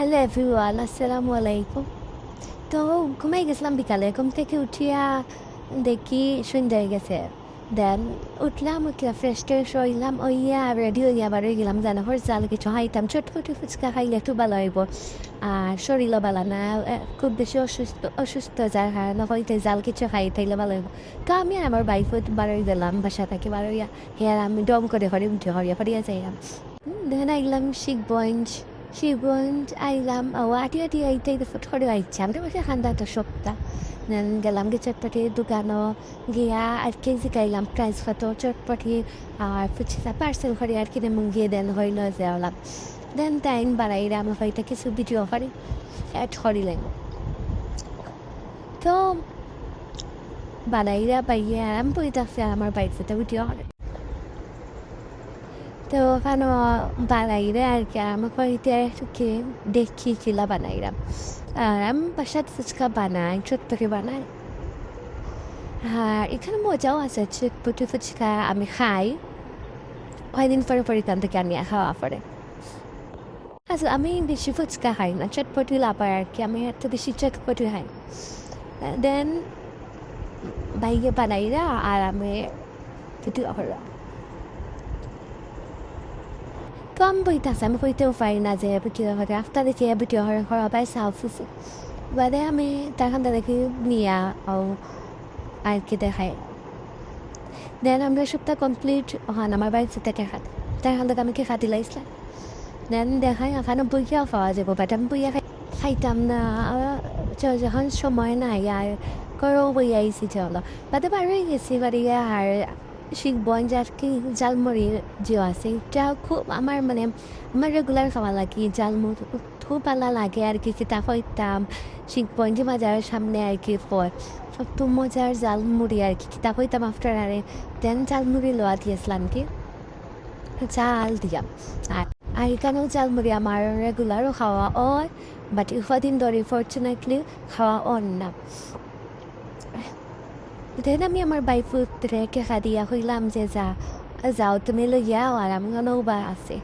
Hello everyone, আসসালামু আলাইকুম। তো ঘুমাই গেছিলাম বিকালে, ঘুম থেকে উঠিয়া দেখি সন্ধ্যা হয়ে গেছে। দেন উঠলাম ফ্রেশ ট্রেশ হইলাম, ওইয়া রেডি হইয়া আবার হয়ে গেলাম জানাফর জাল কিছু খাইতাম, চটপটি ফুচকা খাইলে একটু ভালো হইব। আর শরীরও ভালো না, খুব বেশি অসুস্থ যার কারণে হইতে জাল কিছু খাই তাইলে ভালো হইব। তো আমি আর আমার বাইফুট বারোই গেলাম, বাসা থাকি বারোইয়া হেয়ার আমি দম করে হরে উঠে হরিয়া ফরিয়া যাইলাম। দেন আইলাম শিখগঞ্জ আইলাম, আটি আটি আইতে ফুট করে আইছে আমরা বসে খান্দাটা সপ্তাহ। দেন গেলাম গিয়ে চটপটির দোকানও গিয়া আর কেজি গাইলাম প্রাইস কত চটপটি আর ফুচকা পার্সেল করে আর কিনে গিয়ে দেন হইল যাওয়ালাম। দেন টাইম বাড়াইরা আমার ভাইটা কিছু ভিডিও করে অ্যাড করিলেন। তো বাড়াইরা পাইয়া আমি বইতেছি আর আমার বাইরে ভিডিও করে। তো ওখানে বানাইরা আর কি আমাকে হইতে কি দেখিয়েছিলাম বানাইরা। আর আমি বাসায় ফুচকা বানাই, চটপটি বানাই। আর এখানে মজাও আছে, চটপটি ফুচকা আমি খাই কয়েকদিন পরে পরে এখান থেকে আমি খাওয়া পরে। আচ্ছা, আমি বেশি ফুচকা খাই না, চটপটি লাপার আর কি, আমি এত বেশি চটপটি খাই। দেন বাইকে বানাইরা আর আমি ভিডিও করা। তো আমি বইতেছি, আমি কইতেও পারি না যে ভিডিও করে আফটার দেখি ভিডিও করা পাই সাউফ ফুসু বাদে আমি তার দেখি নিয়া ও আর কি দেখাই। দেন আমরা সপ্তাহ কমপ্লিট হন আমার বাড়িতে থেকে খাত তার থেকে আমি কি খাতি লাইছিলাম। দেন দেখাই এখানে বইয়াও পাওয়া যাবো, বাট আমি বইয়া খাইতাম না, যখন সময় নাই আর করেও বইয়া আইসি চলো বাদে বাড়ি গেছি বাড়িয়া। আর শিখবন যার কি জালমুড়ি যে আছে এটা খুব আমার আমার রেগুলার খাওয়া লাগে জালমুড়ি, খুব ভালো লাগে আর কি। কিতাব হইতাম শিখবন যে বাজারের সামনে আর কি পর সবটো মজার জালমুড়ি আর কি কিতাব হইতাম আফটার আরে। দেন জালমুড়ি লোয়া দিয়েছিলাম কি চাল দিয়াম। আর এখানেও জালমুড়ি আমার রেগুলারও খাওয়া হয়, বাট কদিন ধরে ফর্চুনেটলি খাওয়া অন না। দেন আমি আমার বাইফুত রেখে দিয়া হইলাম যে যাও তুমি লইয়াও আর আমি নৌবা আছে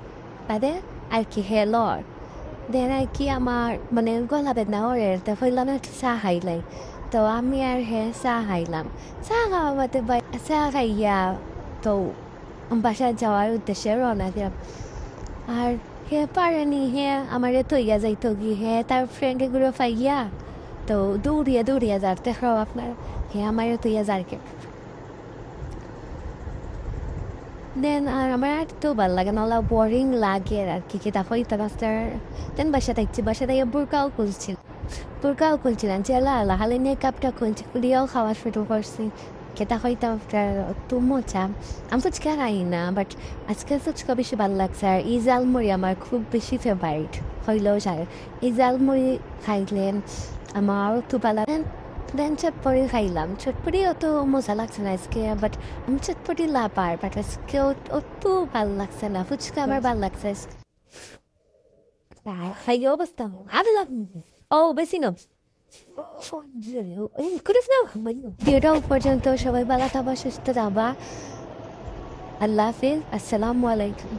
বাদে আর কি হেলর। দেন আর কি আমার গলা বেদনা ওরে তো হইলাম একটু চা খাইলাই। তো আমি আর চা খাইলাম, চা খাওয়া বাদে চা খাইয়া তো বাসায় যাওয়ার উদ্দেশ্যে রওনা দিলাম। আর পারেনি আমার তৈয়া যাইতো গিয়ে তার ফ্রেন্ড এগুলো পাইয়া তো দৌড়িয়া যাতে খাও আপনার আমার তৈয়া যারকে। দেন আর আমার আর তো ভালো লাগে না, বোরিং লাগে আর কি কিতাব হইতে রাস্তার। দেন বাসা থাকছি, বাসা থেকে বুরকাও খুলছিলাম চেলা হালে নিয়ে কাপটা খুলিয়াও খাওয়া শুরু করছি। খেতা হইতাম তো মজা। আমি ফুচকা খাই না, বাট আজকে ফুচকা বেশি ভালো লাগছে। আর এই জালমুড়ি আমার খুব বেশি ফেভারিট হইলেও যায়। এই জালমুড়ি খাইলে আমার একটু ভালো। দেন চটপটি খাইলাম, চটপটি অত মজা লাগছে না আজকে, বাট আমি চটপটি লাপার বাট আজকে অত ভালো লাগছে না। ফুচকা আমার ভালো লাগছে খাই অবস্থা ভালো। ও বেশি না করিস না ভিডিওটা পর্যন্ত সবাই ভালো থাকবা, সুস্থ থাকবা। আল্লাহ হাফিজ, আসসালামু আলাইকুম।